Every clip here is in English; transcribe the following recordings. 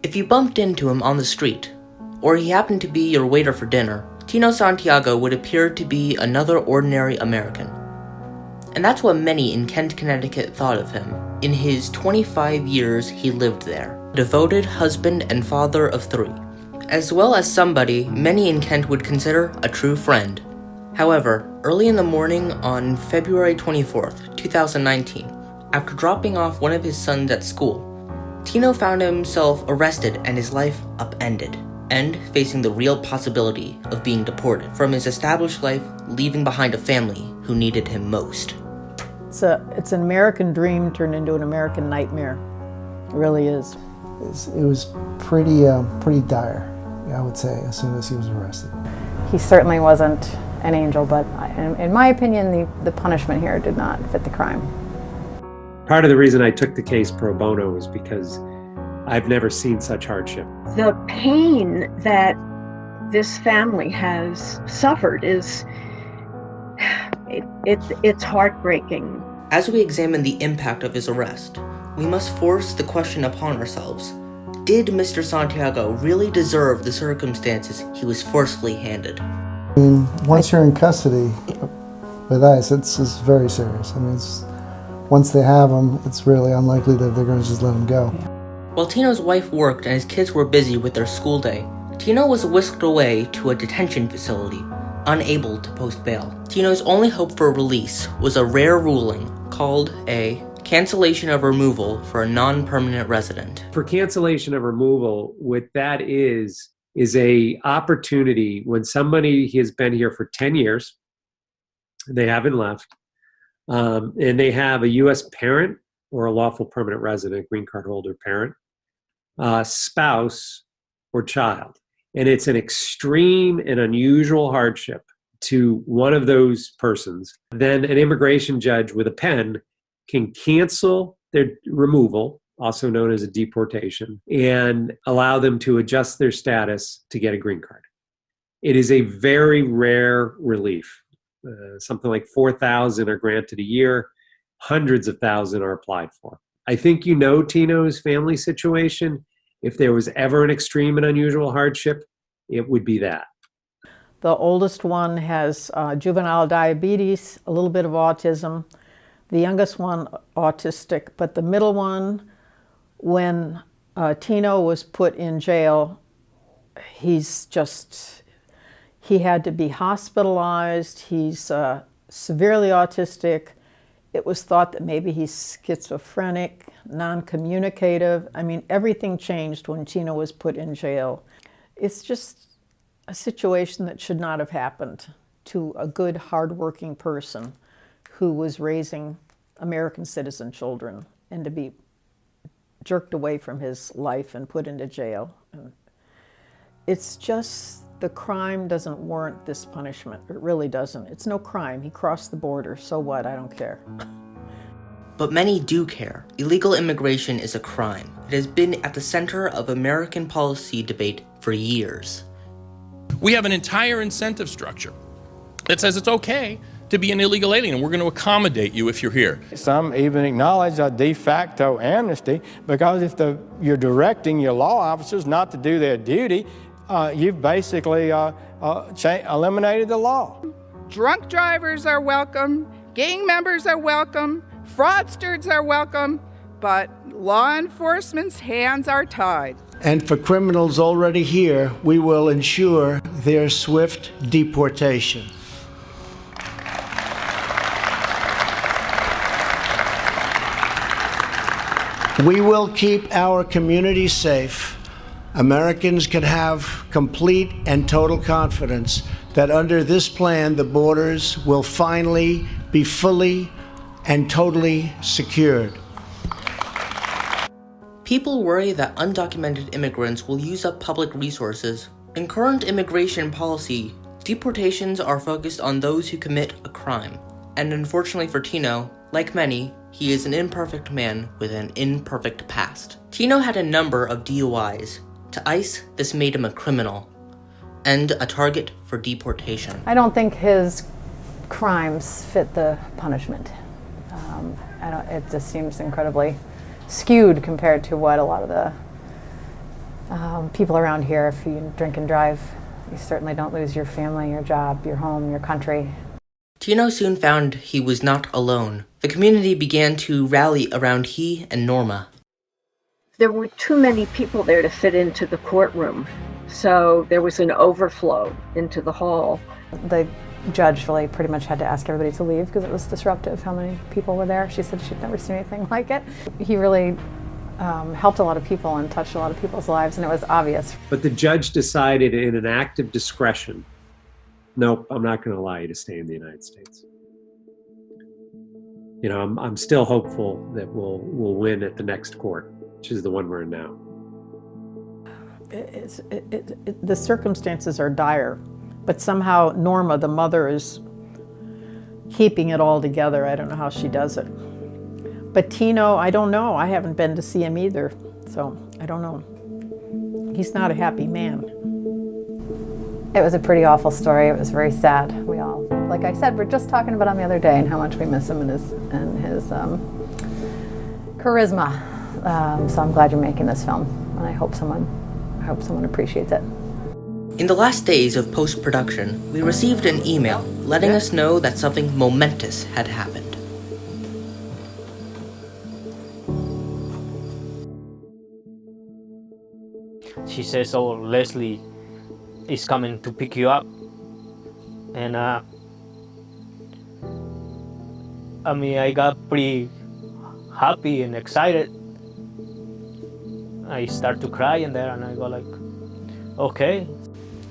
If you bumped into him on the street, or he happened to be your waiter for dinner, Tino Santiago would appear to be another ordinary American. And that's what many in Kent, Connecticut thought of him in his 25 years he lived there. Devoted husband and father of 3, as well as somebody many in Kent would consider a true friend. However, early in the morning on February 24th, 2019, after dropping off one of his sons at school, Tino found himself arrested and his life upended, and facing the real possibility of being deported from his established life, leaving behind a family who needed him most. It's an American dream turned into an American nightmare. It really is. It was pretty dire, I would say, as soon as he was arrested. He certainly wasn't an angel, but in my opinion, the punishment here did not fit the crime. Part of the reason I took the case pro bono was because I've never seen such hardship. The pain that this family has suffered it's heartbreaking. As we examine the impact of his arrest, we must force the question upon ourselves. Did Mr. Santiago really deserve the circumstances he was forcefully handed? I mean, once you're in custody with ICE, it's very serious. I mean, once they have him, it's really unlikely that they're going to just let him go. While Tino's wife worked and his kids were busy with their school day, Tino was whisked away to a detention facility, unable to post bail. Tino's only hope for release was a rare ruling called a cancellation of removal for a non-permanent resident. For cancellation of removal, what that is a opportunity when somebody has been here for 10 years, they haven't left, and they have a U.S. parent or a lawful permanent resident, green card holder parent, spouse, or child. And it's an extreme and unusual hardship to one of those persons. Then an immigration judge with a pen can cancel their removal, also known as a deportation, and allow them to adjust their status to get a green card. It is a very rare relief. Something like 4,000 are granted a year. Hundreds of thousands are applied for. I think you know Tino's family situation. If there was ever an extreme and unusual hardship, it would be that. The oldest one has juvenile diabetes, a little bit of autism. The youngest one, autistic, but the middle one, when Tino was put in jail, he had to be hospitalized. He's severely autistic. It was thought that maybe he's schizophrenic, non-communicative. I mean, everything changed when Tino was put in jail. It's just a situation that should not have happened to a good, hardworking person who was raising American citizen children, and to be jerked away from his life and put into jail. It's just, the crime doesn't warrant this punishment. It really doesn't. It's no crime. He crossed the border. So what? I don't care. But many do care. Illegal immigration is a crime. It has been at the center of American policy debate for years. We have an entire incentive structure that says it's okay to be an illegal alien, and we're going to accommodate you if you're here. Some even acknowledge a de facto amnesty, because if you're directing your law officers not to do their duty, you've basically eliminated the law. Drunk drivers are welcome, gang members are welcome, fraudsters are welcome, but law enforcement's hands are tied. And for criminals already here, we will ensure their swift deportation. We will keep our communities safe. Americans can have complete and total confidence that under this plan, the borders will finally be fully and totally secured. People worry that undocumented immigrants will use up public resources. In current immigration policy, deportations are focused on those who commit a crime. And unfortunately for Tino, like many, he is an imperfect man with an imperfect past. Tino had a number of DUIs. To ICE, this made him a criminal and a target for deportation. I don't think his crimes fit the punishment. It just seems incredibly skewed compared to what a lot of the people around here, if you drink and drive, you certainly don't lose your family, your job, your home, your country. Tino soon found he was not alone. The community began to rally around he and Norma. There were too many people there to fit into the courtroom, so there was an overflow into the hall. The judge really pretty much had to ask everybody to leave because it was disruptive how many people were there. She said she'd never seen anything like it. He really helped a lot of people and touched a lot of people's lives, and it was obvious. But the judge decided in an act of discretion, nope, I'm not going to allow you to stay in the United States. You know, I'm still hopeful that we'll win at the next court, which is the one we're in now. The circumstances are dire, but somehow Norma, the mother, is keeping it all together. I don't know how she does it. But Tino, I don't know. I haven't been to see him either, so I don't know. He's not a happy man. It was a pretty awful story. It was very sad. We all, like I said, we're just talking about him the other day and how much we miss him and his charisma. So I'm glad you're making this film, and I hope someone appreciates it. In the last days of post-production, we received an email letting us know that something momentous had happened. She says, "Oh, Leslie is coming to pick you up," and I mean, I got pretty happy and excited. I start to cry in there, and I go like, okay.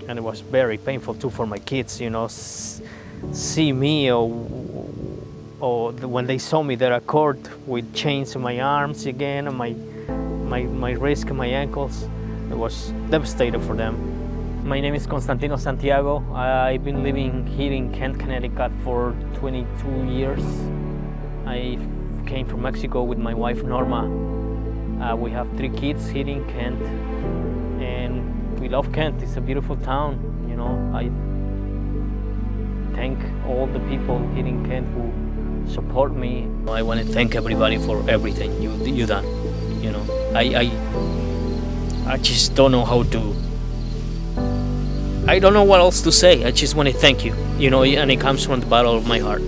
And it was very painful too for my kids, you know, see me or when they saw me there at court with chains in my arms again and my wrists and my ankles. It was devastating for them. My name is Constantino Santiago. I've been living here in Kent, Connecticut for 22 years. I came from Mexico with my wife Norma. We have 3 kids here in Kent, and we love Kent. It's a beautiful town, you know. I thank all the people here in Kent who support me. I want to thank everybody for everything you done. You know, I just don't know how to. I don't know what else to say. I just want to thank you. You know, and it comes from the bottom of my heart.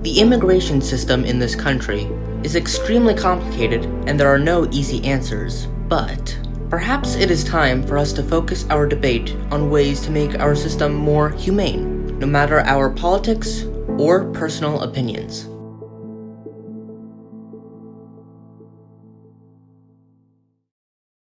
The immigration system in this country is extremely complicated, and there are no easy answers. But perhaps it is time for us to focus our debate on ways to make our system more humane, no matter our politics or personal opinions.